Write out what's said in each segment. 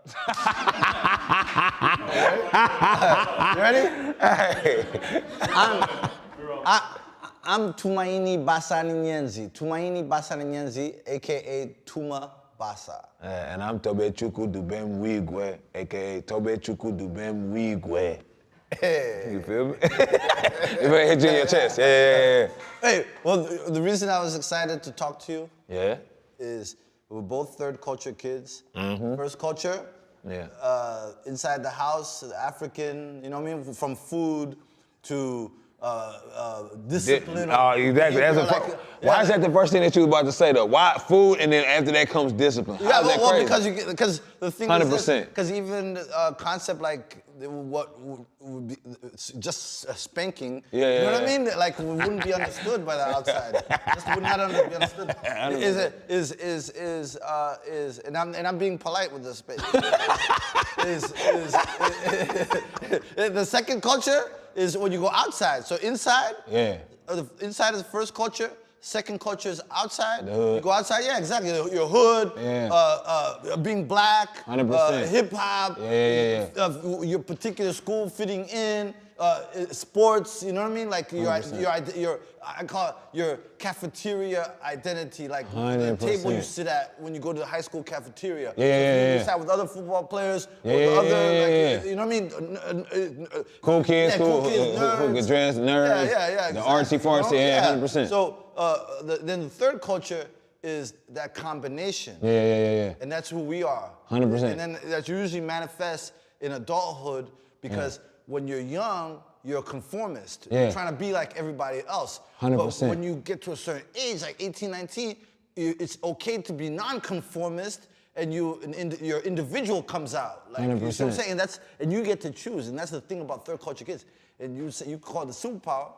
You ready? Hey. I'm Tumaini Basa Nyenzi, aka Tuma Basa. And I'm Tobe Nwigwe, aka Tobe Nwigwe. Hey. You feel me? You better hit you in your chest. Yeah. Hey, well, the reason I was excited to talk to you is we're both third culture kids. Mm-hmm. First culture, inside the house, African, you know what I mean? From food to discipline. Oh, exactly. Why is that the first thing that you were about to say though? Why food and then after that comes discipline? Yeah, well, because the thing 100%. Is this, because even concept like what would be just spanking, you know what I mean? Like wouldn't be understood by the outside. Just would not be understood. And I'm being polite with this space. The second culture is when you go outside. So inside, inside is the first culture. Second culture is outside. You go outside, exactly. Your hood, being black, 100%. Hip hop, your particular school fitting in, sports. You know what I mean? Like your I call it your cafeteria identity, like 100%. the table you sit at when you go to the high school cafeteria. You sat with other football players, or other, you know what I mean? Cool kids, nerds. Who could dress, nerds, the artsy fartsy, 100%. So then the third culture is that combination. And that's who we are. 100%. And then that usually manifests in adulthood because when you're young, you're a conformist. You're trying to be like everybody else. 100%. But when you get to a certain age, like 18, 19, it's okay to be non-conformist and your individual comes out. Like, 100%. You see what I'm saying? And you get to choose. And that's the thing about third culture kids. And you call it the superpower,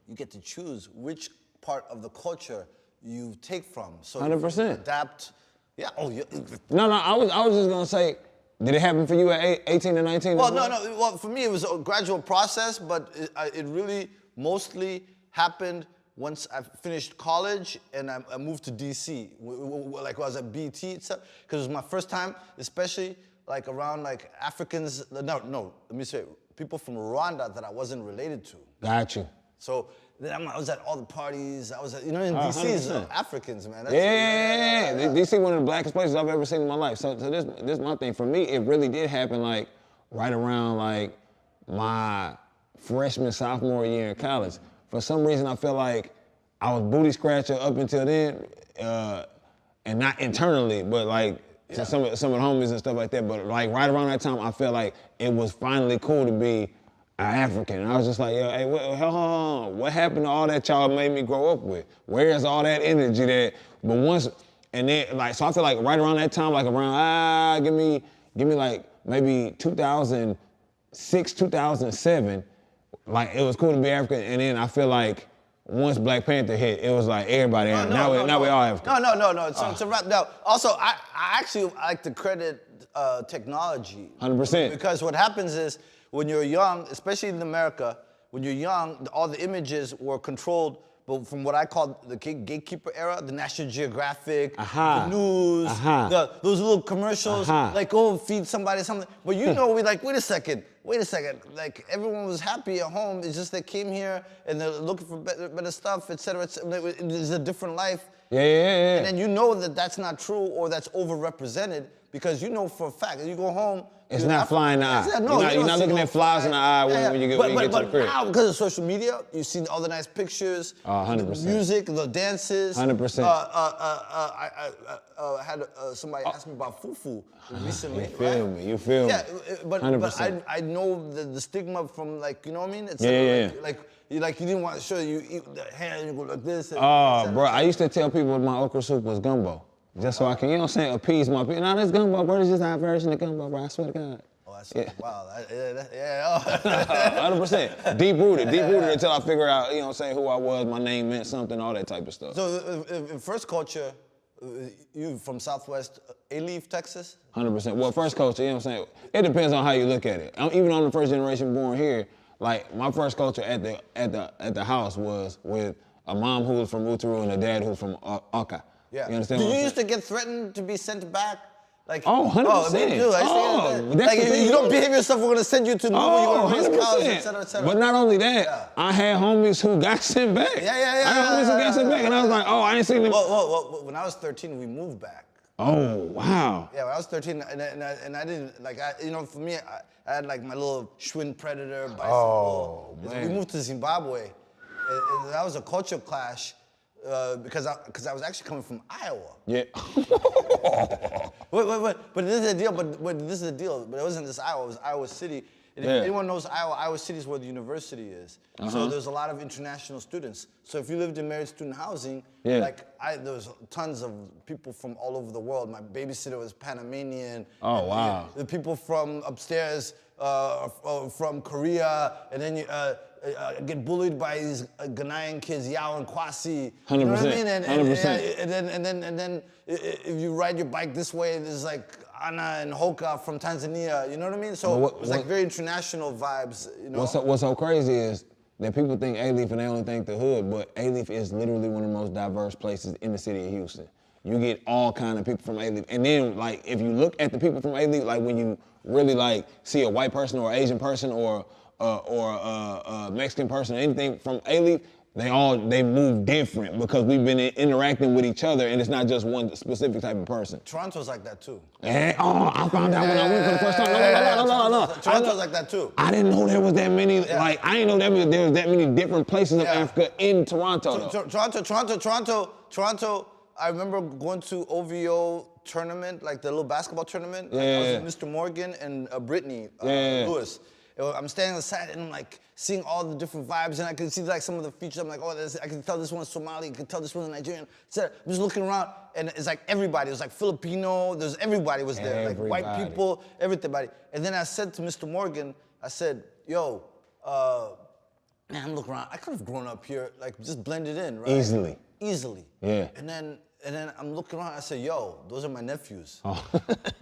you get to choose which part of the culture you take from. So 100%. Adapt. Yeah. Oh, yeah. No. I was just gonna say, did it happen for you at 18 to 19? Well, no. Well, for me, it was a gradual process, but it really mostly happened once I finished college and I moved to DC. Like I was at BT, because it was my first time, especially like around like Africans. No. Let me say, people from Rwanda that I wasn't related to. Got you. So then I was at all the parties. I was at, in DC, it's Africans, man. DC one of the blackest places I've ever seen in my life. So this is my thing. For me, it really did happen like right around like my freshman, sophomore year in college. For some reason, I felt like I was booty scratcher up until then, and not internally, but like to some of the homies and stuff like that. But like right around that time, I felt like it was finally cool to be African. And I was just like, yo, hey, what happened to all that y'all made me grow up with? Where's all that energy that, but once, and then like, so I feel like right around that time, like around, give me like maybe 2006, 2007, like it was cool to be African. And then I feel like once Black Panther hit, it was like everybody, now we all African. No, it's a wrap. Now, also, I actually like to credit technology. 100%. Because what happens is, when you're young, especially in America, when you're young, all the images were controlled from what I call the gatekeeper era, the National Geographic, the news, those little commercials, like, feed somebody something. But we're like, wait a second. Like, everyone was happy at home. It's just they came here and they're looking for better stuff, et cetera. It's a different life. And then you know that that's not true or that's overrepresented because you know for a fact that you go home. It's not flying in the eye. You're not looking at flies in the eye when you get to the crib. But now, because of social media, you see all the nice pictures, 100%. The music, the dances. 100%. I had somebody ask me about fufu recently. You feel me. Yeah, but 100%. I know the stigma from like, you know what I mean? It's Like you didn't want to show you eat the hand, you go like this. Bro, I used to tell people my okra soup was gumbo. Just so I can, appease my people. No, this gumbo, bro. This is our version of gumbo, bro. I swear to God. Wow. 100%. Deep rooted until I figure out, who I was, my name meant something, all that type of stuff. So in first culture, you from Southwest Alief, Texas? 100%. Well, first culture, it depends on how you look at it. Even on the first generation born here, like my first culture at the house was with a mom who was from Uturu and a dad who was from Aka. Yeah. You understand? Did you used to get threatened to be sent back? Like, 100%. Me too. Like, if you don't behave yourself, we're gonna send you to Nova, you're gonna raise cows, et cetera, et cetera. But not only that, I had homies who got sent back. I had homies who got sent back, and I was like, I ain't seen them. Well, when I was 13, we moved back. Oh, wow. Yeah, when I was 13, and I didn't, like, for me, I had like my little Schwinn Predator bicycle. Oh, man. We moved to Zimbabwe, and that was a culture clash because I was actually coming from Iowa. Yeah. But this is the deal, but it wasn't just Iowa, it was Iowa City. And if anyone knows Iowa City is where the university is. So there's a lot of international students. So if you lived in married student housing, there was tons of people from all over the world. My babysitter was Panamanian. Oh, wow. The people from upstairs from Korea, and then you get bullied by these Ghanaian kids, Yao and Kwasi. 100%. You know what I mean? 100%. And then if you ride your bike this way, there's like Anna and Hoka from Tanzania. You know what I mean? So it was like very international vibes. You know. What's so crazy is that people think A-Leaf and they only think the hood, but A-Leaf is literally one of the most diverse places in the city of Houston. You get all kind of people from A-Leaf. And then, like, if you look at the people from A-Leaf, like when you really like see a white person or Asian person or a Mexican person or anything from A-Leaf, they move different because we've been interacting with each other and it's not just one specific type of person. Toronto's like that too. I found out when I went for the first time. No. Toronto's like that too. I didn't know there was that many, like, I didn't know there was that many different places of Africa in Toronto. Toronto, I remember going to OVO tournament, like the little basketball tournament. I was with Mr. Morgan and Brittany Lewis. I'm standing on the side and I'm like seeing all the different vibes and I can see like some of the features. I'm like, I can tell this one's Somali, I can tell this one's Nigerian. So I'm just looking around and it's like everybody. It was like Filipino, everybody was there. Like white people, everybody. And then I said to Mr. Morgan, I said, yo, man, I'm looking around. I could have grown up here, like just blended in, right? Easily. Yeah. And then I'm looking around, I said, yo, those are my nephews.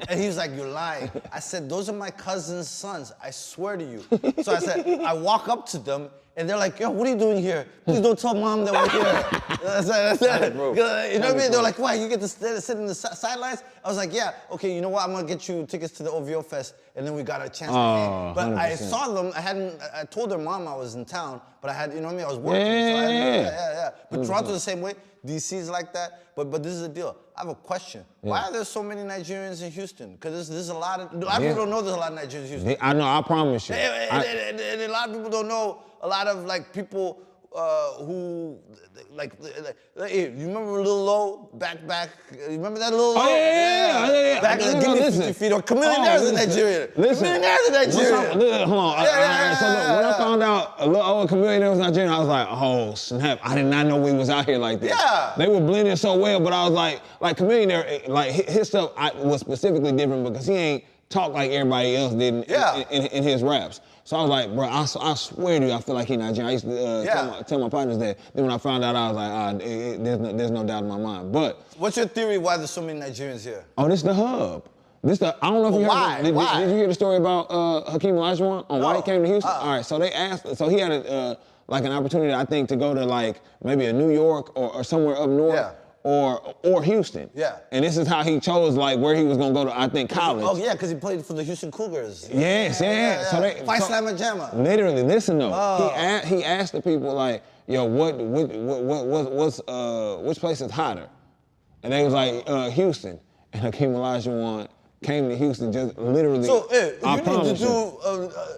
And he was like, you're lying. I said, those are my cousin's sons, I swear to you. So I said, I walk up to them, and they're like, yo, what are you doing here? Please don't tell mom that we're here. I said, you know what I mean? They're like, why, you get to sit in the sidelines? I was like, yeah, okay, you know what, I'm gonna get you tickets to the OVO Fest, and then we got a chance to hang. But 100%. I saw them, I told their mom I was in town, but I had, you know what I mean, I was working. But Toronto's the same way. DC's like that, but this is the deal. I have a question. Why are there so many Nigerians in Houston? Because there's a lot of people don't know there's a lot of Nigerians in Houston. I know, I promise you. And a lot of people don't know a lot of like people who like you remember Lil Low back? You remember that Lil Low? Oh yeah. Back in the Give Me 50 Feet or Chameleonaire's in Nigeria. Chameleonaire's in Nigeria. Hold on. So when I found out a little old Chameleonaire was Nigerian, I was like, oh snap! I did not know we was out here like this. Yeah. They were blending so well, but I was like Chameleonaire, like his stuff was specifically different because he ain't talk like everybody else did in his raps. So I was like, bro, I swear to you, I feel like he's Nigerian. I used to tell my partners that. Then when I found out, I was like, there's no doubt in my mind. But what's your theory why there's so many Nigerians here? Oh, this is the hub. I don't know if you heard. Did you hear the story about Hakeem Olajuwon on why he came to Houston? All right, so they asked. So he had like an opportunity, I think, to go to like maybe a New York or somewhere up north. Yeah. Or Houston. Yeah. And this is how he chose like where he was gonna go to, I think, college. Oh yeah, because he played for the Houston Cougars. Yes, yeah. So they Fight Slamma Jamma. Literally, listen though. He asked the people like, yo, which place is hotter? And they was like, Houston. And Hakeem Olajuwon came to Houston just literally. So,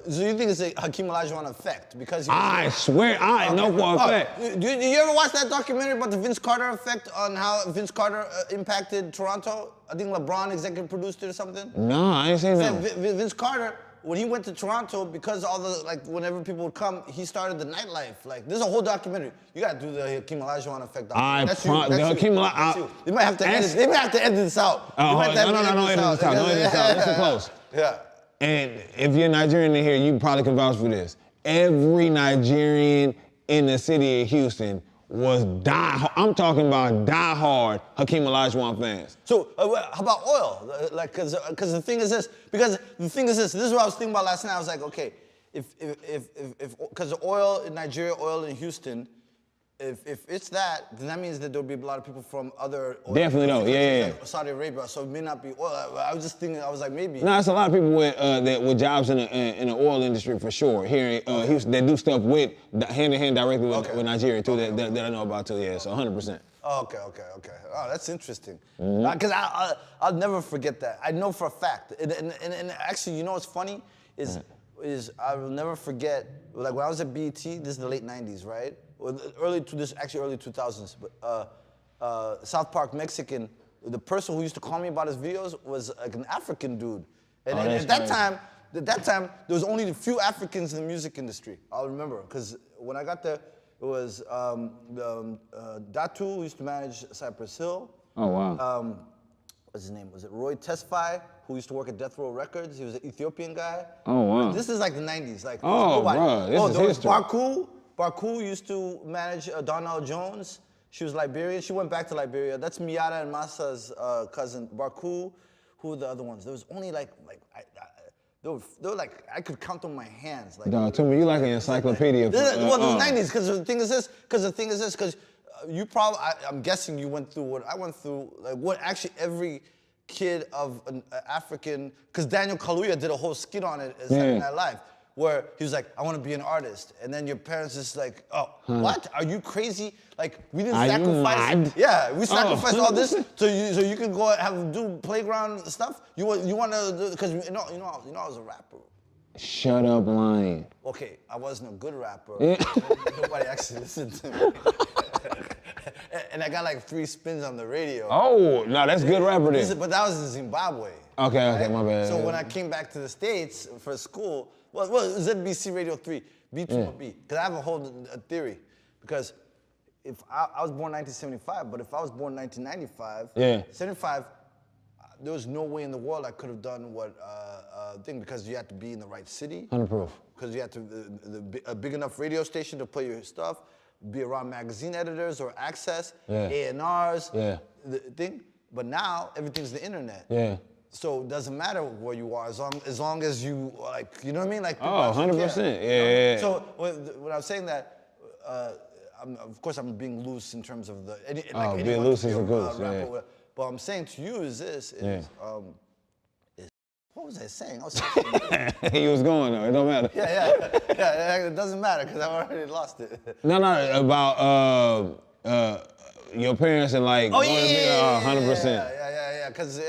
so you think it's a Hakeem Olajuwon effect because I swear, I know for a fact. Do you ever watch that documentary about the Vince Carter effect on how Vince Carter impacted Toronto? I think LeBron executive produced it or something. No, I ain't seen that. Vince Carter, when he went to Toronto, because all the whenever people would come, he started the nightlife. Like, there's a whole documentary. You gotta do the Hakeem Olajuwon effect. They might have to edit. They might have to edit this out. No, edit this out. That's too close. Yeah. And if you're Nigerian in here, you probably can vouch for this. Every Nigerian in the city of Houston was I'm talking about die-hard Hakeem Olajuwon fans. So how about oil? Like, because the thing is this. This is what I was thinking about last night. I was like, okay, because oil in Nigeria, oil in Houston, if it's that, then that means that there'll be a lot of people from other Definitely though, yeah. like Saudi Arabia. So it may not be oil. I was just thinking, I was like, maybe. No, it's a lot of people with jobs in the oil industry for sure. Here in Houston, they do stuff with hand in hand directly with Nigeria too. That I know about too. Yeah, so 100%. Oh, okay. Oh, that's interesting. Because I'll never forget that. I know for a fact. And actually, you know what's funny is I will never forget. Like when I was at BET, this is the late '90s, right? Early 2000s. But South Park Mexican. The person who used to call me about his videos was like an African dude. And at that time, there was only a few Africans in the music industry. I'll remember, because when I got there, it was Datu, who used to manage Cypress Hill. Oh, wow. What's his name? Was it Roy Tesfaye, who used to work at Death Row Records? He was an Ethiopian guy. Oh, wow. This is like the 90s. Like, bro, this is history. Barku used to manage Donnell Jones. She was Liberian. She went back to Liberia. That's Miata and Masa's cousin. Barku, who were the other ones? There was only they were like, I could count on my hands. Like, to me, you like an encyclopedia. The 90s, because the thing is this, you probably, I'm guessing you went through what I went through, like what actually every kid of an African, because Daniel Kaluuya did a whole skit on it as Saturday Night Live, where he was like, I want to be an artist. And then your parents just like, oh, what? Are you crazy? Like, we didn't sacrifice. You mad? Yeah, we sacrificed all this so you can go do playground stuff. You want to, because you know I was a rapper. Shut up lying. Okay, I wasn't a good rapper. Nobody actually listened to me. And I got like 3 spins on the radio. Oh, no, that's good rapper then. But that was in Zimbabwe. Okay, right? My bad. So when I came back to the States for school, well, it was ZBC Radio 3, B2B. Because I have a whole theory. Because if I was born 1975, but if I was born 1995, 75, there was no way in the world I could have done what thing, because you had to be in the right city. 100 proof. Because you had to a big enough radio station to play your stuff, be around magazine editors or Access, A&Rs, the thing. But now everything's the internet. So it doesn't matter where you are, as long as you, like, you know what I mean? Like, 100%. Yeah. So when I was saying that, of course I'm being loose in terms of being loose is a good. But I'm saying to you is this, what was I saying? He was going though, it don't matter. Yeah, it doesn't matter because I've already lost it. No, about your parents and like, 100%. Yeah, because,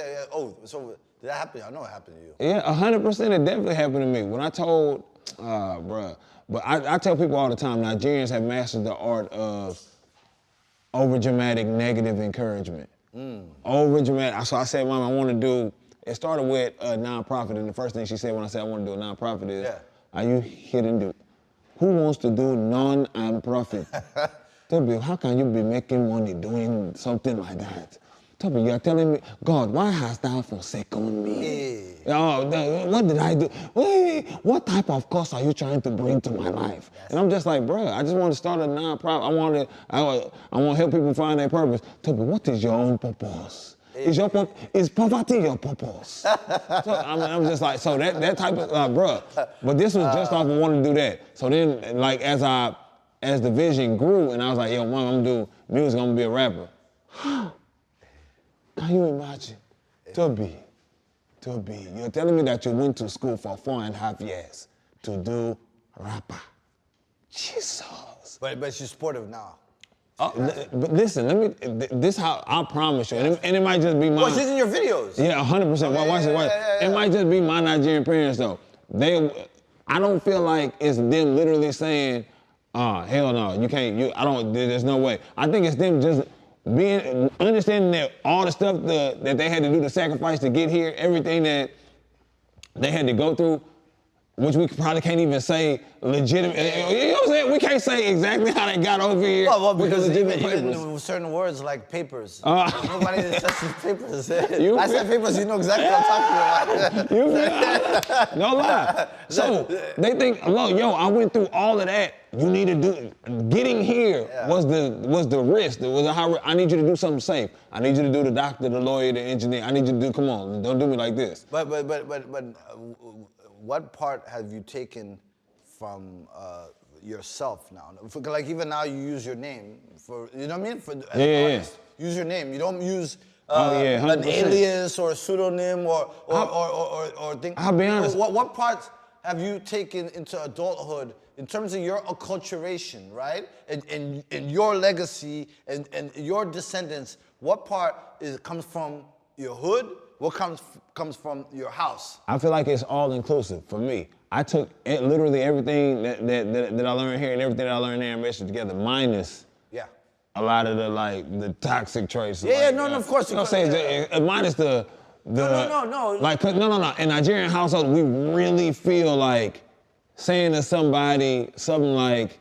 so did that happen? I know it happened to you. Yeah, 100%, it definitely happened to me. When I told, bruh, but I tell people all the time, Nigerians have mastered the art of over-dramatic negative encouragement. Over-dramatic. So I said, Mom, I want to do, it started with a nonprofit, and the first thing she said when I said I want to do a nonprofit is, are you kidding, dude? Who wants to do non-profit? Tobe, how can you be making money doing something like that? Tobe, you're telling me, God, why hast thou forsaken me? What did I do? What type of cost are you trying to bring to my life? And I'm just like, bro, I just want to start a non-profit. I want to help people find their purpose. Tobe, what is your own purpose? Is poverty your purpose? So, I'm just like, so that type of, bruh. But this was just off of wanting to do that. So then, like, as the vision grew, and I was like, yo, Mom, I'm gonna do music, I'm gonna be a rapper. Can you imagine? Tobe, you're telling me that you went to school for 4.5 years to do rapper. Jesus. But she's supportive now. But listen, this how I promise you, and it might just be my. Oh, she's in your videos. Yeah, 100%. Watch it. It might just be my Nigerian parents though. I don't feel like it's them literally saying, hell no, you can't. There's no way. I think it's them just understanding that all the stuff that they had to do to sacrifice to get here, everything that they had to go through, which we probably can't even say legitimate. You know what I'm saying? We can't say exactly how they got over here. Well, because even certain words like papers. Nobody says papers. I said papers, you know exactly what I'm talking about. No lie. So they think, yo, I went through all of that. You need to do, getting here was the risk. I need you to do something safe. I need you to do the doctor, the lawyer, the engineer. I need you to do, come on, don't do me like this. But what part have you taken from yourself now. Like even now you use your name for, you know what I mean? For, as Yeah, an yeah. artist, use your name. You don't use yeah, an 100%. alias or a pseudonym or thing. I'll be honest. What parts have you taken into adulthood in terms of your acculturation, right? And your legacy and your descendants, what part comes from your hood? What comes from your house? I feel like it's all inclusive for me. I took literally everything that I learned here and everything that I learned there and meshed it together, minus a lot of the toxic traits. No, of course. You know what I'm saying? Minus the No. Like, no. In Nigerian households, we really feel like saying to somebody something like,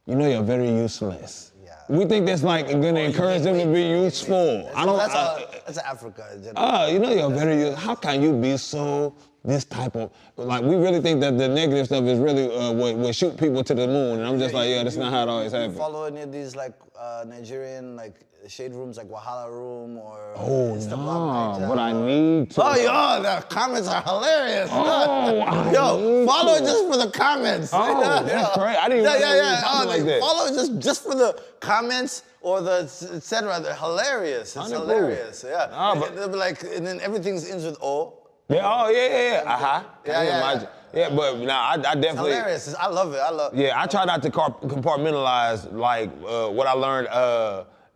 you know, you're very useless. Yeah. We think that's like gonna encourage them to be useful. That's Africa in general. You know, you're very useful. How can you be so this type of, like, we really think that the negative stuff is really what shoot people to the moon, and I'm just like, that's not how it always happens. You follow any of these like Nigerian like shade rooms, like Wahala Room or no, but I need to. The comments are hilarious. Follow just for the comments. That's great. I didn't even know like that. Follow just for the comments or the etc. They're hilarious. It's hilarious. Yeah. They'll be like, and then everything ends with O. Yeah. Yeah, but I definitely. It's hilarious. I love it. Yeah, I try not to compartmentalize like what I learned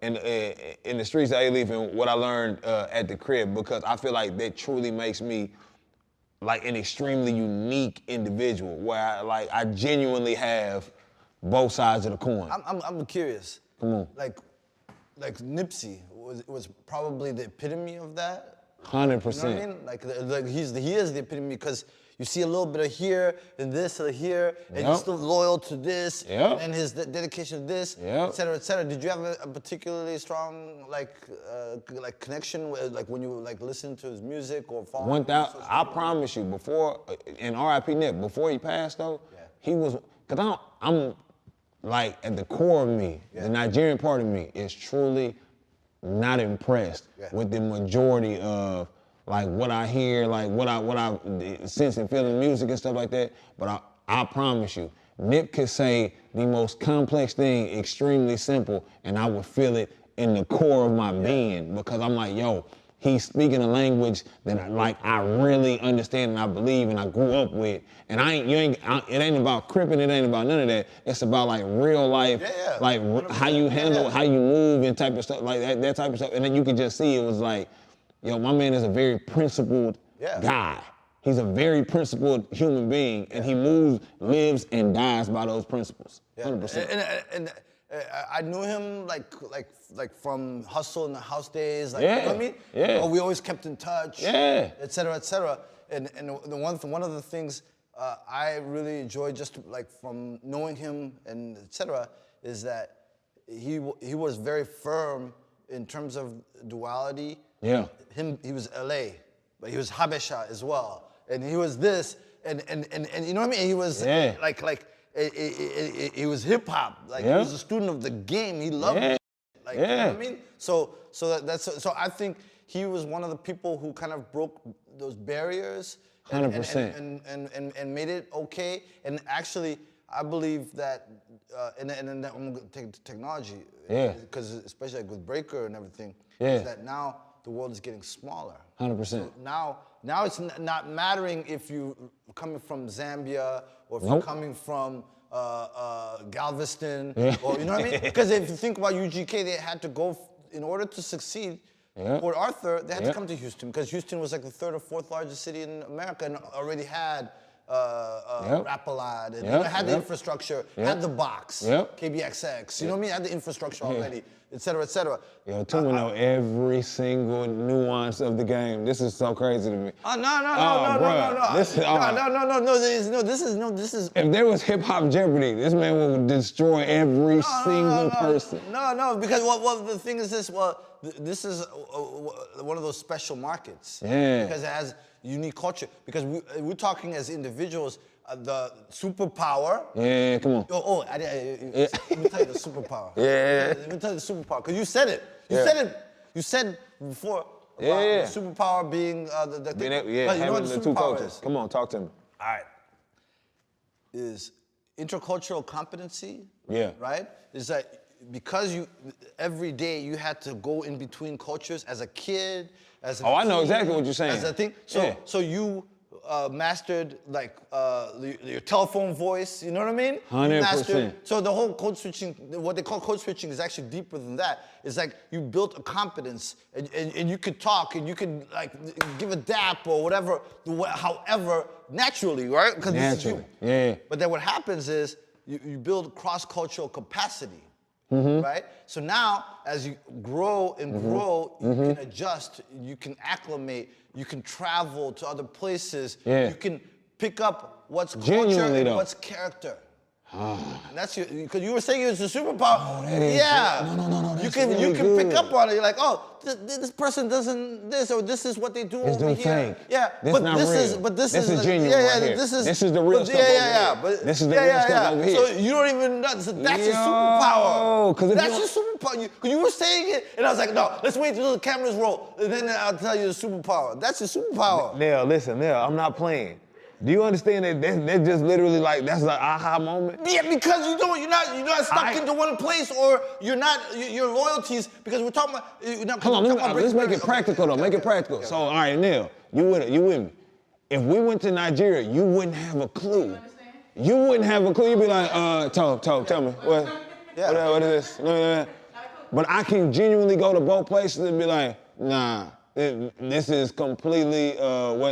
in the streets of A-Leaf and what I learned at the crib, because I feel like that truly makes me like an extremely unique individual where I genuinely have both sides of the coin. I'm curious. Come on. Like Nipsey was probably the epitome of that. 100%. You know what I mean? Like he is the epitome, because you see a little bit of here and this or here, and you're still loyal to this, and his dedication to this, et cetera, et cetera. Did you have a particularly strong like connection with, like when you like listen to his music or follow? 1,000. I promise you, before in R.I.P. Nip, before he passed though, he was, cause I'm like at the core of me, the Nigerian part of me is truly not impressed with the majority of like what I hear, like what I sense and feel in music and stuff like that. But I promise you, Nip could say the most complex thing extremely simple, and I would feel it in the core of my being, because I'm like, he's speaking a language that I really understand and I believe and I grew up with. And it ain't about cripping, it ain't about none of that. It's about like real life, like how you handle, how you move and type of stuff, like that type of stuff. And then you can just see it was like, my man is a very principled guy. He's a very principled human being, and he moves, lives, and dies by those principles. 100%. And I knew him like from Hustle in the House days, you know what I mean? Yeah. We always kept in touch, et cetera, et cetera. And one of the things I really enjoyed just like from knowing him and et cetera is that he was very firm in terms of duality. Yeah. He was LA, but he was Habesha as well, and he was this, and you know what I mean? He was he was hip hop, like he was a student of the game. He loved it, you know what I mean? So I think he was one of the people who kind of broke those barriers, 100%, and made it okay. And actually, I believe that, and I'm gonna take technology, because especially like with Breakr and everything, is that now the world is getting smaller. 100%. So now it's not mattering if you're coming from Zambia or if you're coming from Galveston, or you know what I mean? Because if you think about UGK, they had to go, in order to succeed, Port Arthur, they had to come to Houston, because Houston was like the 3rd or 4th largest city in America and already had Rap-A-Lot, and had the infrastructure, had the box, KBXX, you know what I mean? Had the infrastructure already, et cetera, et cetera. Tuma know every single nuance of the game. This is so crazy to me. No. This is. If there was hip hop Jeopardy, this man would destroy every single person. No, because the thing is this. This is one of those special markets. Because it has unique culture. Because we're talking as individuals. The superpower. Come on. Let me tell you the superpower. Let me tell you the superpower, because you said it. You said before about the superpower being the thing. Having the two cultures. Come on, talk to me. All right. Is intercultural competency. Yeah. Right? Is that because every day you had to go in between cultures as a kid, as a I know exactly what you're saying. As a thing. So you mastered like your telephone voice, you know what I mean? 100%. So the whole code switching, what they call code switching is actually deeper than that. It's like you built a competence and you could talk and you could like give a dap or whatever, however, naturally, right? Because this is you. Yeah. But then what happens is you build cross-cultural capacity. Right? So now, as you grow and grow, you can adjust, you can acclimate, you can travel to other places, you can pick up what's culture and what's character. And that's because you were saying it's a superpower. Oh, that is No. You can pick up on it. You're like, oh, this person doesn't this, or this is what they do over here. Fake. Yeah, this not real. This is genuine right here. This is the real stuff over here. But this is the real stuff over here. So you don't even know. So that's your superpower. That's your superpower. You were saying it, and I was like, no, let's wait till the cameras roll, and then I'll tell you the superpower. That's your superpower. Nell, listen, I'm not playing. Do you understand that that's just literally like, that's an aha moment? Yeah, because you're not stuck into one place, or your loyalties, because we're talking about, hold on, let's make it practical though, make it practical. So, all right, Neil, you with me. If we went to Nigeria, you wouldn't have a clue. You wouldn't have a clue. You'd be like, Tobe, tell me, what is this? No. But I can genuinely go to both places and be like, nah, this is completely,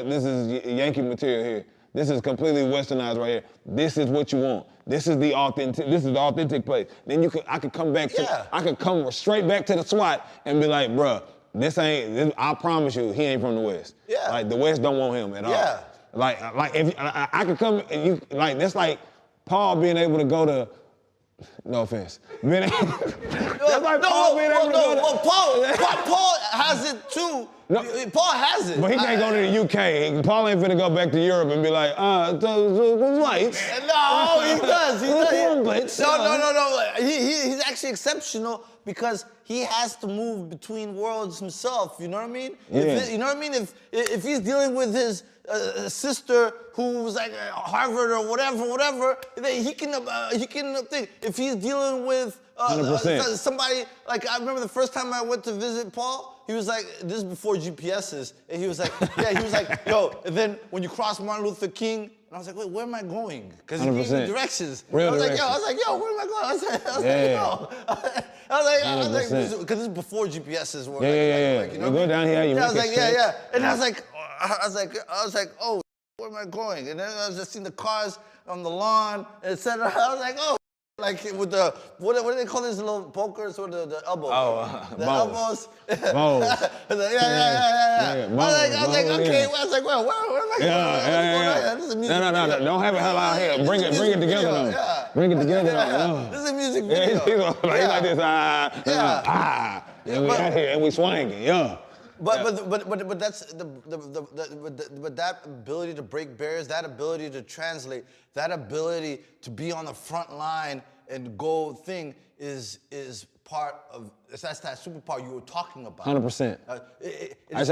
this is Yankee material here. This is completely westernized right here. This is what you want. This is the authentic place. Then I could come back I could come straight back to the SWAT and be like, bruh, I promise you, he ain't from the West. Yeah. Like the West don't want him at all. Yeah. Like if I could come and you, like, that's like Paul being able to go to, no offense. That's like Paul being able to go to. Well, Paul has it too. No, Paul has it. But he can't go to the UK. Paul ain't finna go back to Europe and be like, lights. No, he does. No. He's actually exceptional because he has to move between worlds himself. You know what I mean? Yeah. You know what I mean? If he's dealing with his sister who's like Harvard or whatever, then he can think. If he's dealing with 100%. somebody, like I remember the first time I went to visit Paul, he was like, this is before GPSs, and he was like, yo, and then when you cross Martin Luther King, and I was like, wait, where am I going? Because he gave me directions. Real I was directions. like, yo, where am I going? I was like, because this is before GPSs were. You go down here, you I was like, and I was like, oh, where am I going? And then I was just seeing the cars on the lawn, etc. I was like, oh. Like with the, what do they call these little pokers or the elbows? The elbows. Bows. Yeah. I was like, okay. I was like, well, where am I going? Yeah. This is a music No. Don't have it hell out here. Bring it together though. Yeah. Bring it together though. This is a music video. He's like this. And we out here and we swinging. Yeah. But that's but that ability to break barriers, that ability to translate, that ability to be on the front line and go thing is part of that's that superpower you were talking about. 100%. It's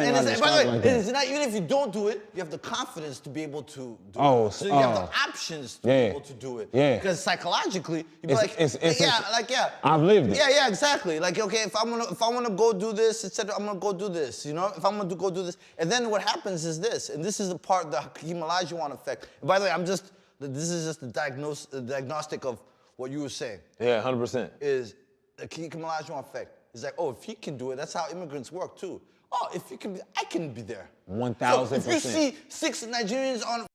not even if you don't do it, you have the confidence to be able to do it. So you have the options to be able to do it. Yeah. Because psychologically, you'd be I've lived it. Yeah, exactly. Like, okay, if I wanna go do this, etc., I'm gonna go do this. You know, if I'm gonna go do this, and then what happens is this, and this is the part, the Hakeem Olajuwon effect. And by the way, this is just the diagnostic of what you were saying. Yeah, 100%. Is the Hakeem Olajuwon effect. It's like, oh, if he can do it, that's how immigrants work too. Oh, if he can, I can be there. 1,000%. So if you see 6 Nigerians on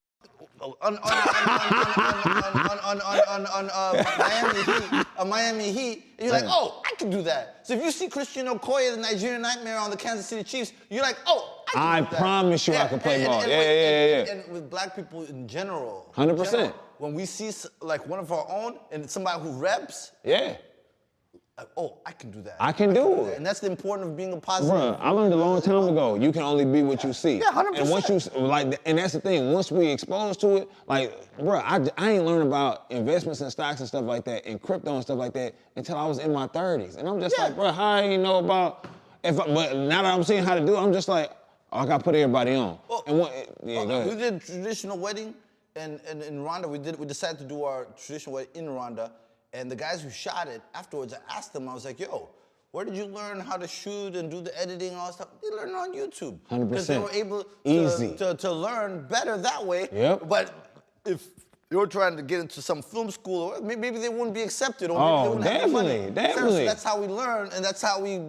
Miami Heat, and you're like, oh, I can do that. So if you see Christian Okoye, the Nigerian Nightmare on the Kansas City Chiefs, you're like, oh, I can do that. Promise you I can play ball. And with black people in general. 100%. When we see like one of our own and somebody who reps, like, oh, I can do that. I can do it. And that's the importance of being a positive. Bruh, I learned a long time ago, you can only be what you see. Yeah, 100%. And once you, and that's the thing, once we exposed to it, like, bruh, I ain't learned about investments and stocks and stuff like that, and crypto and stuff like that, until I was in my 30s. And I'm just like, bruh, how I ain't know about, but now that I'm seeing how to do it, I'm just like, oh, I gotta put everybody on. Well, and go ahead. We did a traditional wedding, And in Rwanda, we decided to do our traditional way in Rwanda, and the guys who shot it, afterwards, I asked them, I was like, yo, where did you learn how to shoot and do the editing and all that stuff? They learned on YouTube. 100%. Because they were able to learn better that way. Yep. But if you were trying to get into some film school, or maybe they wouldn't be accepted, or maybe they wouldn't have the money. Definitely. So that's how we learn, and that's how we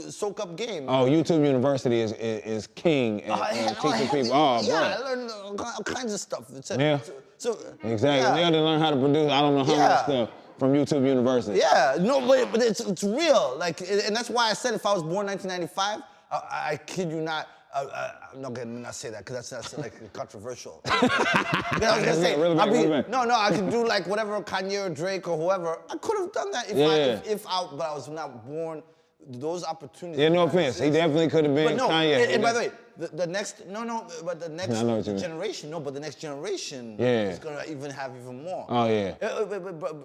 soak up game. Oh, YouTube University is king at teaching people. Oh, bro. I learned all kinds of stuff. Yeah. So exactly. yeah. They had to learn how to produce. I don't know how much stuff from YouTube University. Yeah, no, but it's real. Like, and that's why I said if I was born 1995, I kid you not. I'm not gonna not say that because that's like controversial. I was gonna say, I could do like whatever Kanye or Drake or whoever. I could have done that but I was not born. Those opportunities. Yeah, no offense. He definitely could have been Kanye. And by the way, the next generation. No, but the next generation is gonna have even more. Oh yeah.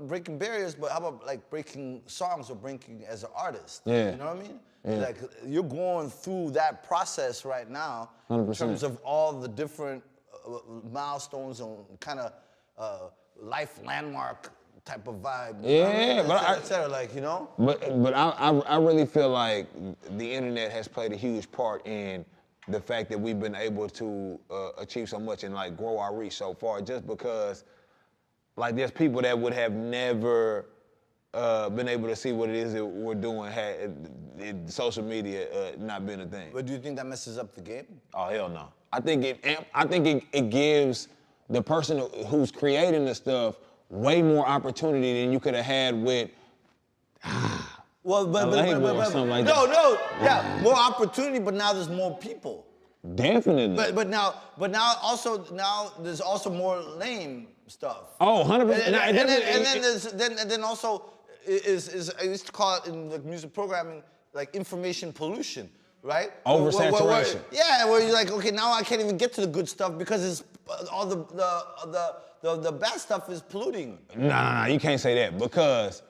Breaking barriers, but how about like breaking songs or breaking as an artist? Yeah. You know what I mean? Yeah. Like you're going through that process right now 100%. in terms of all the different milestones and kind of life landmark type of vibe. Yeah, et cetera, like, you know? But I really feel like the internet has played a huge part in the fact that we've been able to achieve so much and like grow our reach so far, just because like there's people that would have never been able to see what it is that we're doing had social media not been a thing. But do you think that messes up the game? Oh hell no. I think it gives the person who's creating the stuff way more opportunity than you could have had with well, but more opportunity, but now there's more people. Definitely. But now there's also more lame stuff. Oh, 100%. And then also is I used to call it in the music programming like information pollution, right? Oversaturation. Where you're like, okay, now I can't even get to the good stuff because it's all the bad stuff is polluting. No, you can't say that, because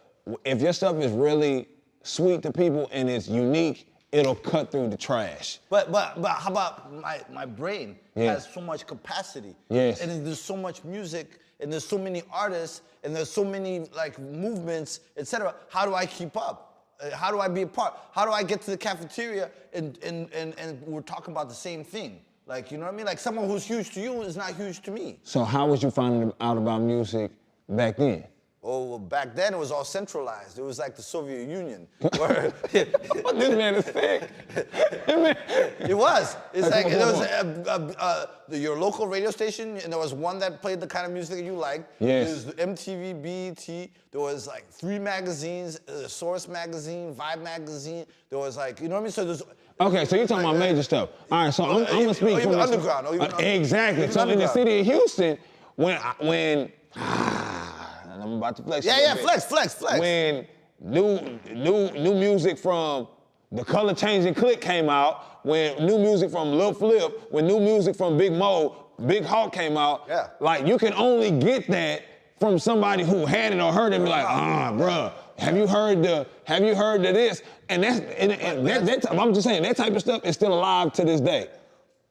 if your stuff is really sweet to people and it's unique, it'll cut through the trash. But how about my brain has so much capacity. Yes. And there's so much music and there's so many artists and there's so many like movements, etc. How do I keep up? How do I be a part? How do I get to the cafeteria and we're talking about the same thing? Like, you know what I mean? Like someone who's huge to you is not huge to me. So how was you finding out about music back then? Oh, well, back then it was all centralized. It was like the Soviet Union. This man is sick. It was. It's like there was your local radio station, and there was one that played the kind of music that you liked. Yes. There was MTV, BET. There was like 3 magazines: Source magazine, Vibe magazine. There was like, you know what I mean? So there's. Okay, so you're talking about major stuff. All right, so I'm gonna speak from underground. Exactly. So in the city of Houston, when I'm about to flex. Yeah, flex. When new music from The Color Changing Click came out, when new music from Lil Flip, when new music from Big Mo, Big Hawk came out, like you can only get that from somebody who had it or heard it and be like, bruh, have you heard the this? And I'm just saying that type of stuff is still alive to this day.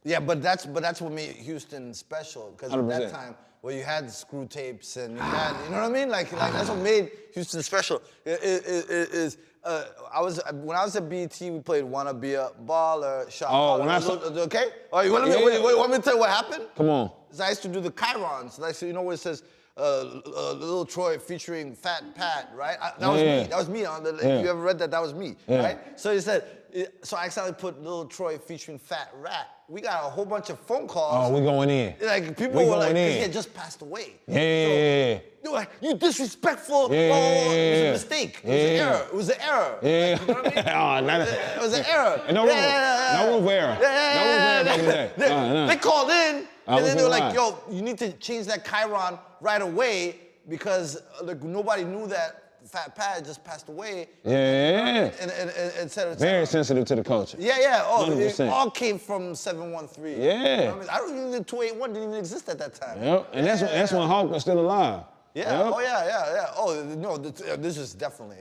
Yeah, but that's what made Houston special, because at that time, where you had the screw tapes and you had, you know what I mean? Like that's what made Houston special. When I was at BET, we played "Wanna Be a Baller," "Shot Caller." Okay? Oh, you want me to tell you what happened? Come on. I used to do the chyrons. Like, so you know where it says Lil Troy featuring Fat Pat, right? That was me. That was me. If you ever read that, that was me, right? So he said. So I accidentally put Lil Troy featuring Fat Rat. We got a whole bunch of phone calls. Oh, we going in. Like people were like, he had just passed away. Yeah. They were like, you disrespectful. It was a mistake. It was an error. Yeah. Like, you know what I mean? It was an error. No room for error. No room for error. They called in and then they were like, yo, you need to change that chyron right away because like nobody knew that Fat Pat just passed away. Yeah. And et cetera. Very sensitive to the culture. Yeah. Oh, 100%. It all came from 713. Yeah. You know what I mean? I don't even think 281 didn't even exist at that time. Yep. And that's when Hawk was still alive. Yeah. Yep. Oh yeah. Oh no, this is definitely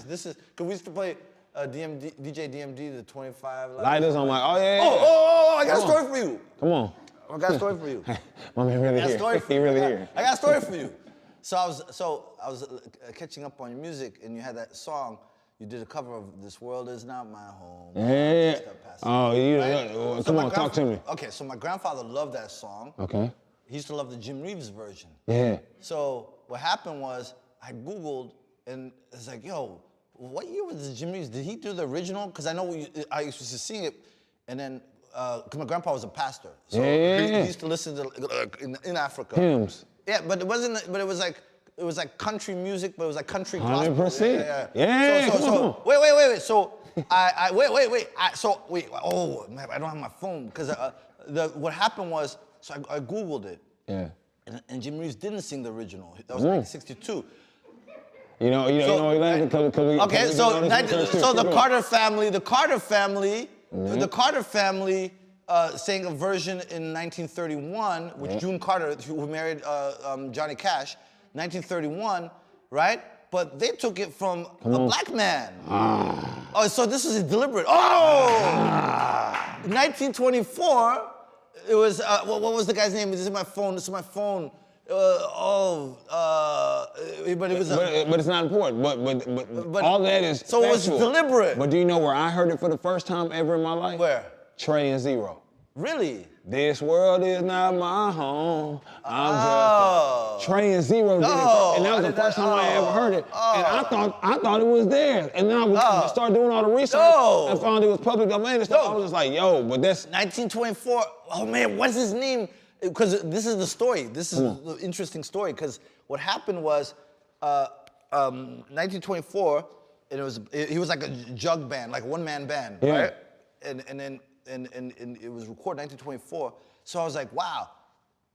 This is because we used to play DJ DMD the 25 Lighters. I'm like, oh yeah. Oh, I got a story for you. Come on. I got a story for you. My man really here. He really here. I got a story for you. So I was catching up on your music, and you had that song. You did a cover of "This World Is Not My Home." Yeah. Oh, Right? Come on, talk to me. Okay, so my grandfather loved that song. Okay. He used to love the Jim Reeves version. Yeah. So what happened was I Googled, and it's like, yo, what year was the Jim Reeves? Did he do the original? Because I know I used to sing it, and then because my grandpa was a pastor, so he used to listen to in Africa. Hymns. Yeah, but it wasn't. But it was like country music, but it was like country gospel. 100%. Yeah. So wait. So wait. Oh man, I don't have my phone because what happened was, so I Googled it. Yeah. And Jim Reeves didn't sing the original. That was 1962. You know, we laughing because we. Okay, so the Carter family sang a version in 1931 with June Carter, who married Johnny Cash, 1931, right? But they took it from a black man. Oh, so this was deliberate. 1924. It was what was the guy's name? This is my phone. But it was. But it's not important. But all that is. So factual. it was deliberate. But do you know where I heard it for the first time ever in my life? Where? Trey and Zero. Really? This world is not my home. I'm just Trey and Zero did it. And that was the first time I ever heard it. And I thought it was there. And then I started doing all the research and found it was public domain and stuff. I was just like, yo, but that's 1924. Oh man, what's his name? Because this is the story. This is the interesting story. Because what happened was, 1924, and he was like a jug band, like a one-man band, right? And it was recorded 1924. So I was like, wow,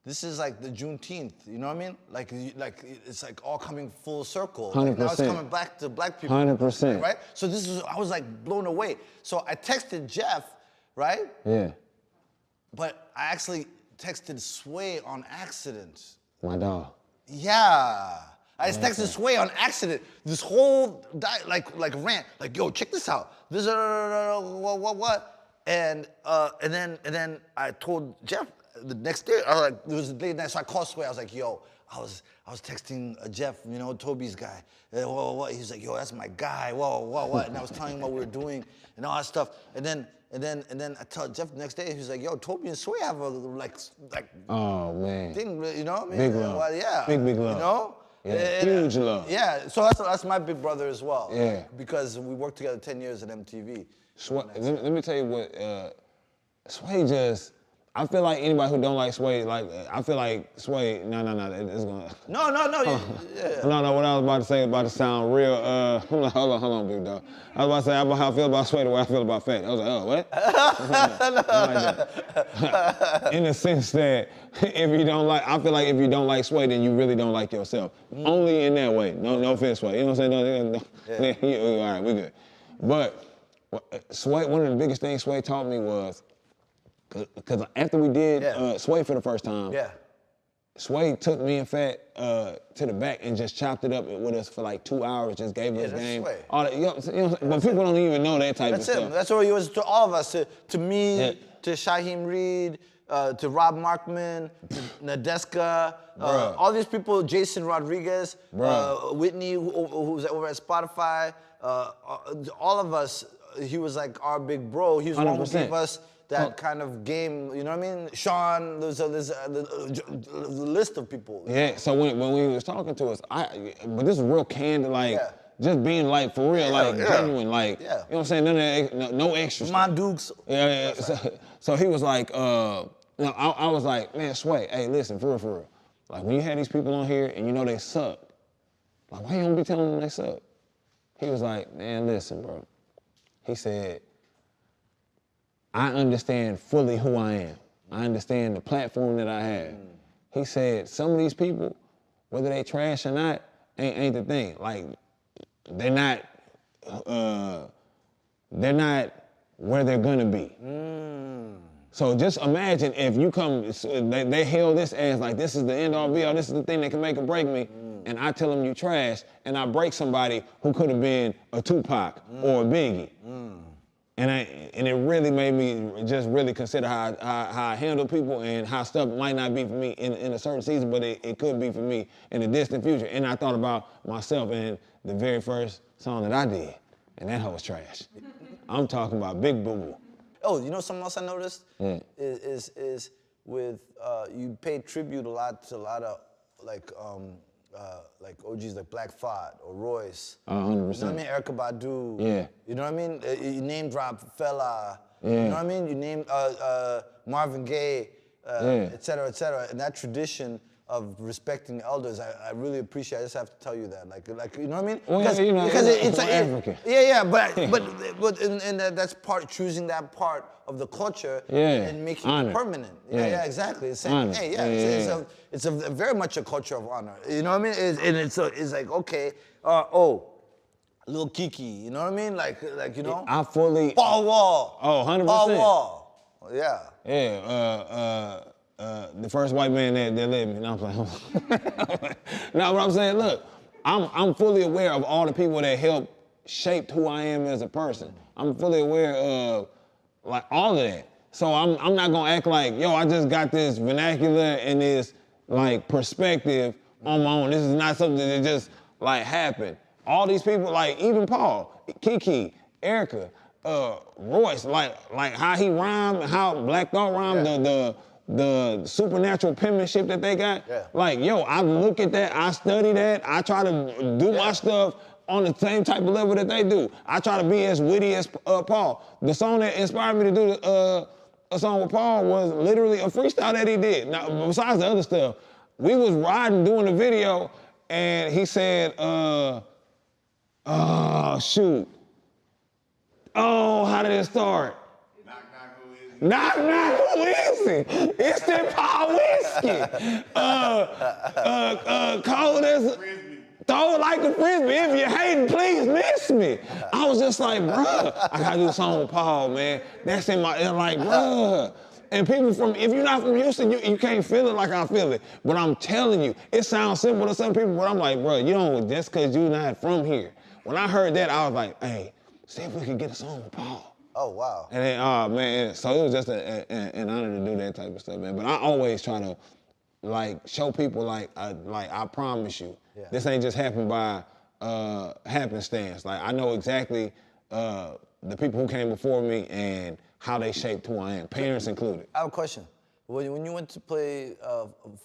this is like the Juneteenth. You know what I mean? Like it's like all coming full circle. 100%. Like now it's coming back to black people. 100%. Right? So I was like blown away. So I texted Jeff, right? Yeah. But I actually texted Sway on accident. My dog. Yeah. I texted Sway on accident. This whole rant, like, yo, check this out. This what? And then I told Jeff the next day. I was like, it was late night, so I called Sway. I was like, yo, I was texting Jeff, you know, Toby's guy. What? He was like, yo, that's my guy. What? And I was telling him what we were doing and all that stuff. And then I tell Jeff the next day. He was like, yo, Toby and Sway have a like. Oh man. Thing, you know what I mean? Big love. Well, yeah. Big love. You know? Yeah. Huge love. Yeah. So that's my big brother as well. Yeah. Because we worked together 10 years at MTV. Sway, let me tell you what, Sway just, I feel like anybody who don't like Sway, I feel like Sway, no, it's gonna. No. Yeah. No, what I was about to say about to sound real, hold on, big dog. I was about to say how I feel about Sway the way I feel about Fat. I was like, oh, what? Like in the sense that if you don't like, I feel like if you don't like Sway, then you really don't like yourself. Only in that way. No offense, Sway. You know what I'm saying? No. All right, we good. But Sway, one of the biggest things Sway taught me was, because after we did Sway for the first time, Sway took me and Fat to the back and just chopped it up with us for like 2 hours, just gave us game. Sway. All that, but people don't even know that type of stuff. That's it. That's what he was to all of us, to me, to Shaheem Reed, to Rob Markman, to Nadeska, all these people, Jason Rodriguez, Whitney, who's over at Spotify, all of us, he was like our big bro. He was one who gave us that kind of game, you know what I mean? Sean, there's a list of people. Yeah, so when he was talking to us, but this is real candid, just being like, for real, genuine, you know what I'm saying? None of that, no extra My Dukes. Yeah. So he was like, I was like, man, Sway, hey, listen, for real. Like, when you had these people on here and you know they suck, like, why you don't be telling them they suck? He was like, man, listen, bro. He said, I understand fully who I am. I understand the platform that I have. He said, some of these people, whether they trash or not, ain't the thing. Like, they're not where they're gonna be. So just imagine if you come, they hail this as like, this is the end all be all, this is the thing that can make or break me, and I tell them you trash, and I break somebody who could have been a Tupac or a Biggie. And it really made me just really consider how I handle people and how stuff might not be for me in a certain season, but it could be for me in the distant future. And I thought about myself and the very first song that I did, and that hoe was trash. I'm talking about Big Boo Boo. Oh, you know something else I noticed? Is with you pay tribute a lot to a lot of like OGs like Black Thought or Royce. 100%. You know what I mean? Erykah Badu. Yeah. You know what I mean? You name drop Fela. Yeah. You know what I mean? You name Marvin Gaye, et cetera, et cetera. And that tradition of respecting elders, I really appreciate. I just have to tell you that, like you know what I mean? Well, because, you know, because it's African. But and that's part choosing that part of the culture and making it permanent. Yeah, exactly. It's saying, hey, it's a very much a culture of honor. You know what I mean? It's like okay, Lil Kiki. You know what I mean? Like you know. I fully. Paul Wall. Oh, 100%. Paul Wall. Yeah. Yeah. The first white man that lived me. No, I'm playing. No, what I'm saying, look, I'm fully aware of all the people that helped shape who I am as a person. I'm fully aware of like all of that. So I'm not gonna act like, yo, I just got this vernacular and this like perspective on my own. This is not something that just like happened. All these people, like even Paul, Kiki, Erykah, Royce, like how he rhymed, how Black Thought rhymed, the supernatural penmanship that they got. Like, yo, I look at that, I study that, I try to do my stuff on the same type of level that they do. I try to be as witty as Paul. The song that inspired me to do a song with Paul was literally a freestyle that he did. Now, besides the other stuff, we was riding doing the video and he said, shoot. Oh, how did it start? Knock, who is it? It's that Paul Whiskey. Cold as throw it like a frisbee. If you're hating, please miss me. I was just like, bruh, I gotta do a song with Paul, man. That's in my, like, bruh. And people if you're not from Houston, you can't feel it like I feel it. But I'm telling you, it sounds simple to some people, but I'm like, bruh, you don't, just cause you're not from here. When I heard that, I was like, hey, see if we can get a song with Paul. Oh, wow. And then, man, so it was just an honor to do that type of stuff, man. But I always try to, like, show people, like I promise you, this ain't just happened by happenstance. Like, I know exactly the people who came before me and how they shaped who I am, parents included. I have a question. When you went to play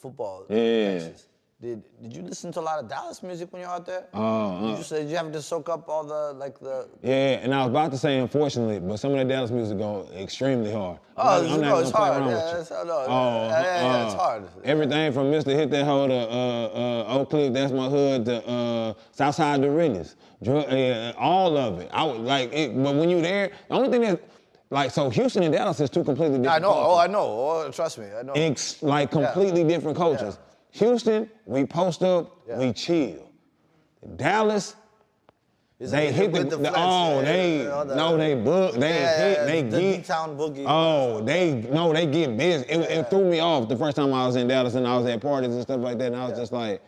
football in Texas, did you listen to a lot of Dallas music when you're out there? Did you have to soak up all the Yeah, and I was about to say unfortunately, but some of that Dallas music go extremely hard. It's hard. It's hard. Everything from Mr. Hit That Hoe to Oak Cliff, That's My Hood to Southside the Realest. All of it. I would like it, but when you there, the only thing that like, so Houston and Dallas is two completely different cultures. I know. Trust me, I know. It's like completely different cultures. Yeah. Houston, we post up, we chill. Dallas, they hit the D-Town boogie. Oh, they get busy. It threw me off the first time I was in Dallas and I was at parties and stuff like that, and I was just like,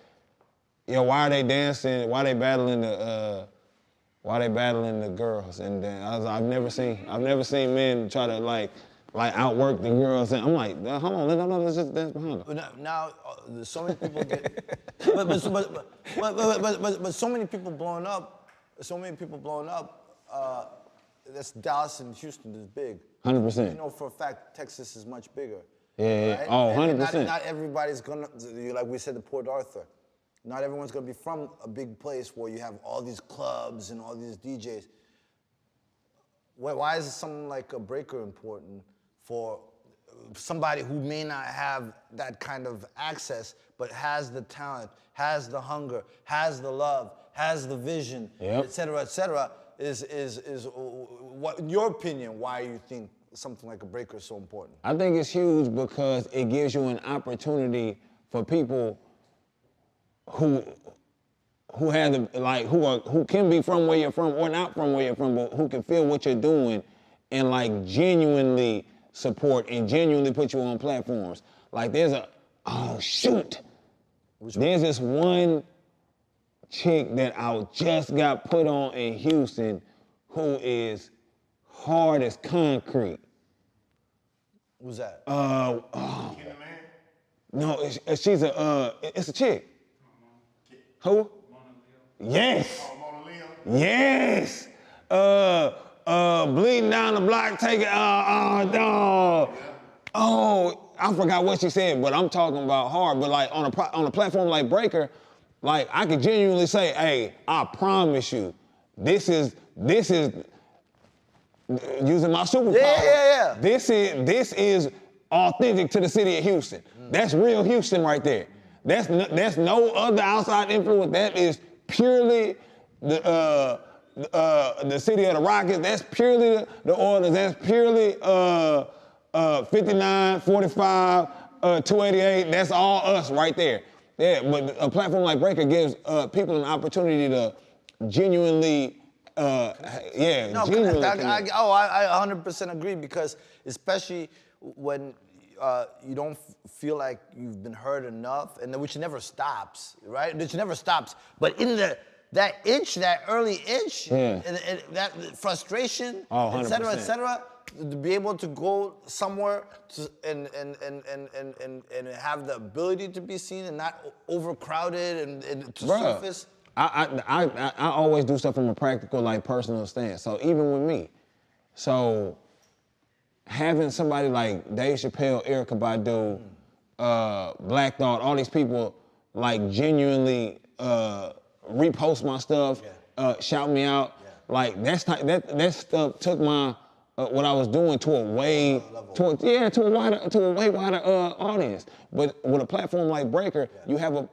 yo, why are they dancing? Why they battling the girls? And then I've never seen men try to like outwork the girls. And I'm like, hold on, let's just dance behind them. Now so many people get, but so many people blowing up. That's Dallas and Houston is big. 100%. You know for a fact Texas is much bigger. Yeah. Right? Oh, 100%. Not everybody's gonna, like we said, the Port Arthur. Not everyone's gonna be from a big place where you have all these clubs and all these DJs. Why is something like a Breakr important for somebody who may not have that kind of access, but has the talent, has the hunger, has the love, has the vision, et cetera, is what, in your opinion, why you think something like a Breakr is so important? I think it's huge because it gives you an opportunity for people who have who can be from where you're from or not from where you're from, but who can feel what you're doing and like genuinely support and genuinely put you on platforms. Like there's this one chick that I just got put on in Houston who is hard as concrete. Who's that? No, she's it's a chick. Who? Yes. Yes. Bleeding down the block, taking, oh, I forgot what she said, but I'm talking about hard. But like on a platform like Breakr, like I could genuinely say, hey, I promise you, this is using my superpower. Yeah. This is authentic to the city of Houston. That's real Houston right there. That's no other outside influence. That is purely the city of the Rockets. That's purely the Oilers. That's purely 59, 45, 288. That's all us right there. Yeah, but a platform like Breakr gives people an opportunity to genuinely, genuinely. I 100% agree, because especially when you don't feel like you've been heard enough, and which never stops, right? Which never stops. But in that early itch, and that frustration, et cetera, to be able to go somewhere and have the ability to be seen and not overcrowded and to surface. I always do stuff from a practical, like personal stance. So even with me, so having somebody like Dave Chappelle, Erykah Badu, Black Thought, all these people like genuinely repost my stuff, shout me out, like that stuff took my what I was doing to a way wider audience. But with a platform like Breakr, you have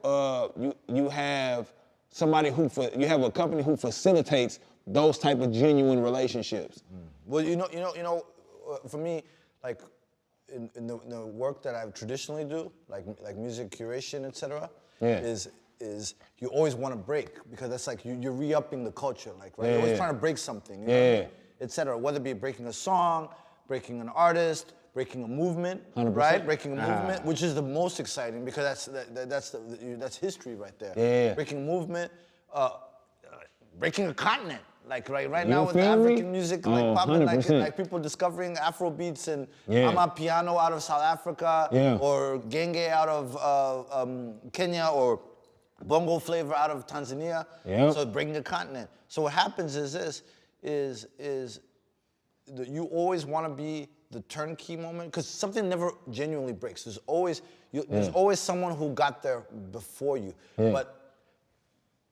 you have somebody you have a company who facilitates those type of genuine relationships. Well, for me, like in the work that I traditionally do, like music curation, etc., is you always want to break, because that's like you're re-upping the culture, like, right? You're always trying to break something, you know what I mean? Etc. Whether it be breaking a song, breaking an artist, breaking a movement, 100%. right? Breaking a movement, which is the most exciting, because that's history right there. Breaking a movement, breaking a continent. Like right now with African music, like popping, like people discovering Afro beats and Amapiano out of South Africa, or Genge out of Kenya, or Bongo flavor out of Tanzania. So breaking a continent. So what happens is this: you always want to be the turnkey moment, because something never genuinely breaks. There's always someone who got there before you. But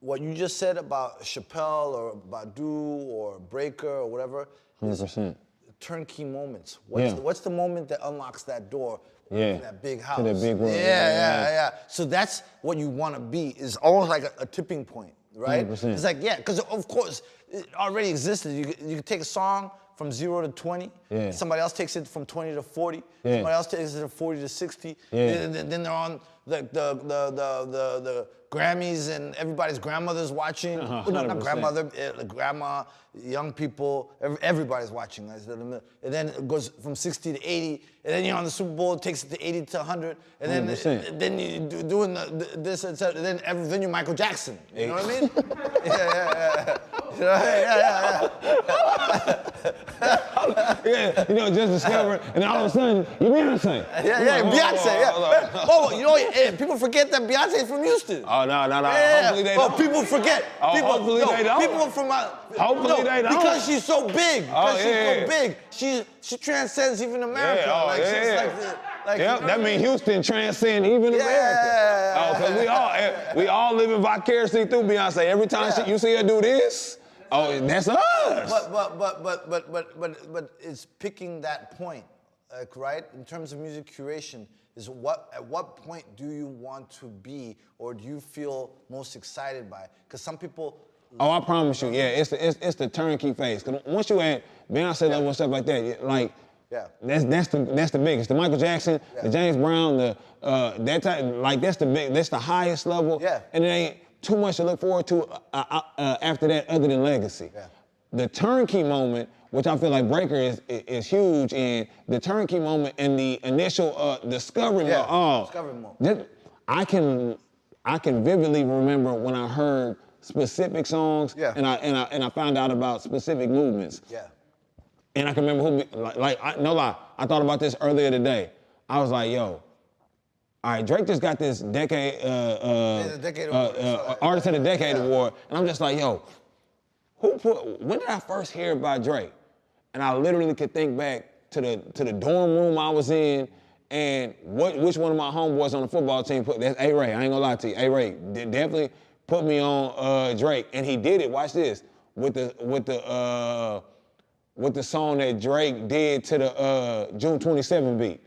what you just said about Chappelle or Badu or Breakr or whatever, 100%. Turnkey moments. What's the moment that unlocks that door in that big house? To that big world. Yeah. So that's what you want to be, is almost like a tipping point, right? 100%. It's like, because of course, it already existed. You could take a song from 0 to 20. Somebody else takes it from 20 to 40. Somebody else takes it from 40 to 60. Then they're on the Grammys, and everybody's grandmother's watching. No, not grandmother, grandma, young people, everybody's watching. And then it goes from 60 to 80, and then you're on the Super Bowl, it takes it to 80 to 100, and then you're doing this, and then you're Michael Jackson. You know what I mean? Just discovered, and all of a sudden, you're Beyonce. Beyonce. People forget that Beyonce is from Houston. Oh, no. Hopefully they don't. People forget. Hopefully they don't. People from Hopefully they don't. Because she's so big. So big. She transcends even America. That means Houston transcends even America. Because we all living vicariously through Beyonce. Every time you see her do this, that's us. But it's picking that point, like, right? In terms of music curation, at what point do you want to be, or do you feel most excited by? Because some people. Oh, I promise you, it's the turnkey phase. Because once you at Beyonce level and stuff like that, like. That's the biggest. The Michael Jackson, the James Brown, that type, like that's the highest level. And it ain't too much to look forward to after that, other than legacy. The turnkey moment, which I feel like Breakr is huge in, the turnkey moment and the initial discovery mode. Discovery mode. I can vividly remember when I heard specific songs and I found out about specific movements. And I can remember no lie, I thought about this earlier today. I was like, yo, all right, Drake just got this decade, Artist of the Decade award, and I'm just like, yo, when did I first hear about Drake? And I literally could think back to the dorm room I was in, and which one of my homeboys on the football team that's A-Ray, I ain't gonna lie to you, A-Ray definitely put me on Drake, and he did it, watch this, with the song that Drake did to the June 27 beat.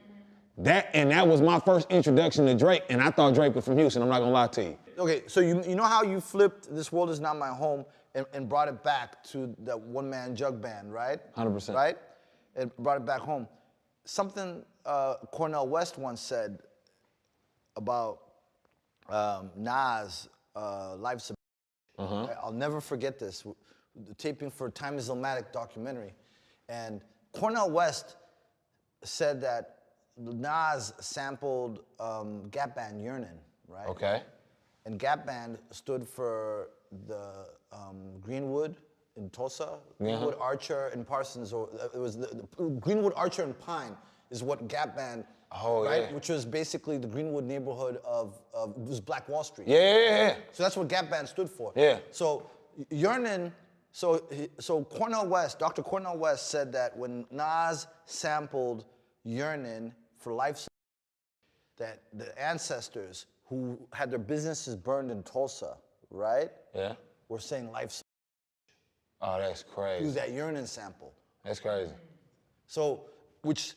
That was my first introduction to Drake, and I thought Drake was from Houston, I'm not gonna lie to you. Okay, so you know how you flipped This World Is Not My Home and brought it back to that one-man jug band, right? 100%. Right? And brought it back home. Something Cornel West once said about Nas' Life's a I'll never forget this. The taping for Time is Illmatic documentary. And Cornel West said that Nas sampled Gap Band Yearnin', right? Okay. And Gap Band stood for the Greenwood in Tulsa, Greenwood, Archer, and Parsons, or it was the Greenwood, Archer, and Pine is what Gap Band, right? Yeah. Which was basically the Greenwood neighborhood of it was Black Wall Street. Yeah. So that's what Gap Band stood for. Yeah. So Yearnin', so Cornel West, Dr. Cornel West said that when Nas sampled Yearnin' for Life's, that the ancestors who had their businesses burned in Tulsa, right? Yeah. Were saying Life's. Oh, that's crazy. Use that Yearnin' sample. That's crazy. So, which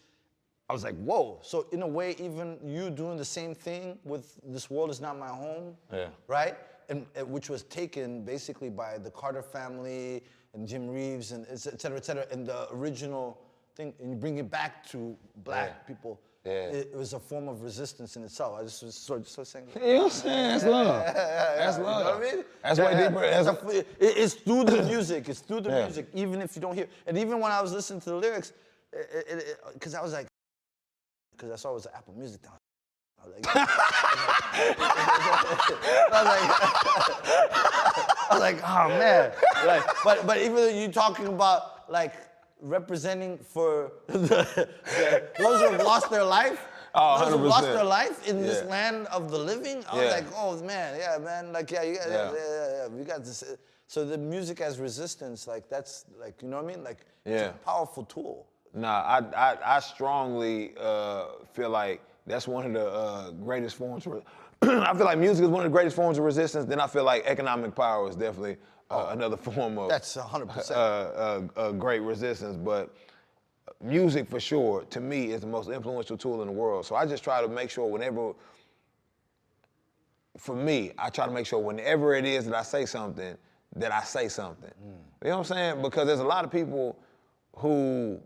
I was like, whoa. So in a way, even you doing the same thing with This World Is Not My Home, right? And which was taken basically by the Carter family and Jim Reeves and et cetera, and the original thing, and you bring it back to black people. Yeah. It was a form of resistance in itself. I just was so saying. You know what I'm saying? That's love. That's love. You know what I mean? That's way deeper. It's through the music. It's through the music, even if you don't hear. And even when I was listening to the lyrics, because I was like, because I saw it was Apple Music down. I was like, oh man. But even though you're talking about like representing for those who have lost their life, those who lost their life in this land of the living, I was like, oh man, we got this. So the music as resistance, like that's like, you know what I mean? Like it's a powerful tool. Nah, I strongly feel like that's one of the greatest forms. I feel like music is one of the greatest forms of resistance. Then I feel like economic power is definitely another form of. That's 100%. Great resistance, but music for sure, to me, is the most influential tool in the world. So I just try to make sure whenever it is that I say something, that I say something. You know what I'm saying? Because there's a lot of people who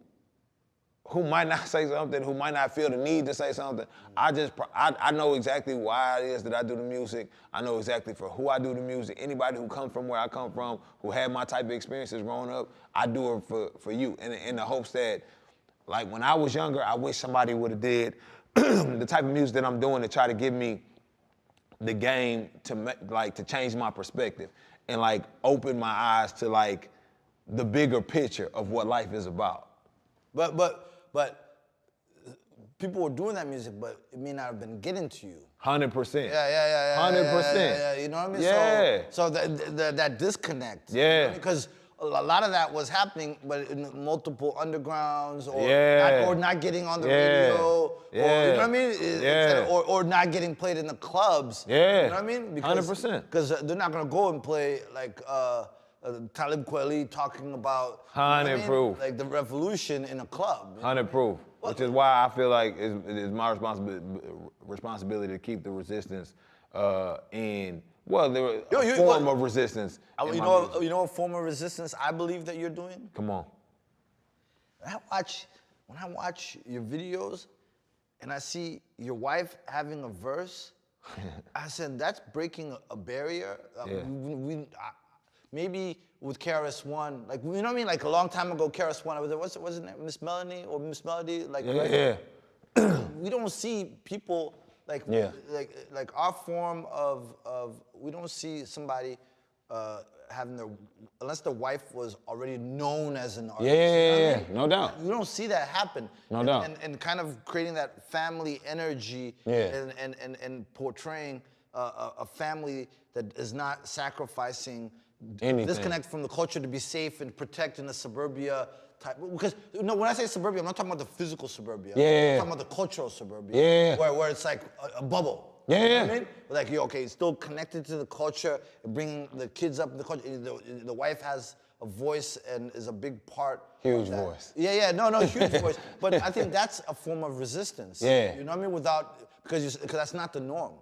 might not say something, who might not feel the need to say something. I know exactly why it is that I do the music. I know exactly for who I do the music. Anybody who comes from where I come from, who had my type of experiences growing up, I do it for you in the hopes that, like when I was younger, I wish somebody would have did the type of music that I'm doing to try to give me the game to change my perspective and like open my eyes to like the bigger picture of what life is about. But people were doing that music, but it may not have been getting to you. 100%. Yeah. 100%. Yeah, you know what I mean? Yeah. So that disconnect. Yeah. Because a lot of that was happening, but in multiple undergrounds, or not getting on the radio, or you know what I mean? Or not getting played in the clubs. Yeah. You know what I mean? 100%. Because they're not gonna go and play like Talib Kweli talking about 100 proof, like the revolution in a club. 100 proof, which is why I feel like it is my responsibility to keep the resistance in a form of resistance. You know what form of resistance I believe that you're doing? Come on. When I watch your videos and I see your wife having a verse, I said that's breaking a barrier. Maybe with KRS-One, like, you know what I mean? Like a long time ago, KRS-One, what's her name? Miss Melanie or Miss Melody? Like, we don't see people like our form of we don't see somebody having unless the wife was already known as an artist. Yeah, no doubt. You don't see that happen. No doubt. And kind of creating that family energy and portraying a family that is not sacrificing anything. Disconnect from the culture to be safe and protect in the suburbia type. Because when I say suburbia, I'm not talking about the physical suburbia. I'm talking about the cultural suburbia. Where it's like a bubble. You know what I mean? Like, it's still connected to the culture, bringing the kids up in the culture. The wife has a voice and is a big part. Huge voice. No, huge voice. But I think that's a form of resistance. Yeah. You know what I mean? Because that's not the norm.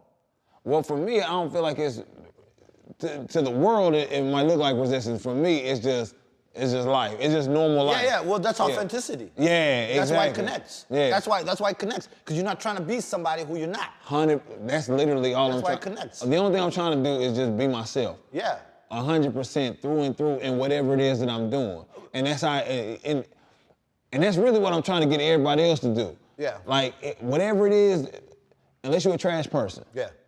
Well, for me, I don't feel like it's, to the world, it might look like resistance. For me, it's just life. It's just normal life. Well, that's authenticity. Exactly. That's why it connects. Yeah. That's why it connects. Because you're not trying to be somebody who you're not. That's literally all I'm trying. That's why it connects. The only thing I'm trying to do is just be myself. 100% through and through in whatever it is that I'm doing. And that's how, and that's really what I'm trying to get everybody else to do. Like, whatever it is, unless you're a trash person.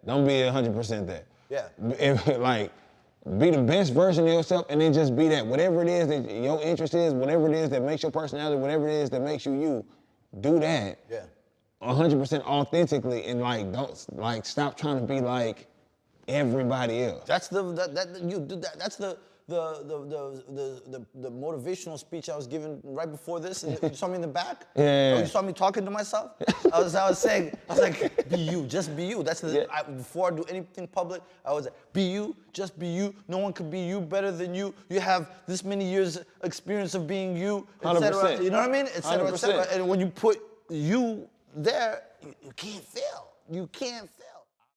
Don't be 100% that. Like, be the best version of yourself and then just be that. Whatever it is that your interest is, whatever it is that makes your personality, whatever it is that makes you you, do that. 100% authentically and don't stop trying to be like everybody else. That's the motivational speech I was giving right before this. And you saw me in the back. You saw me talking to myself. I was like, be you, just be you. That's before I do anything public. I was like, be you, just be you. No one could be you better than you. You have this many years experience of being you, etc. 100%. You know what I mean? Et cetera, et cetera. 100%. And when you put you there, you can't fail. You can't fail.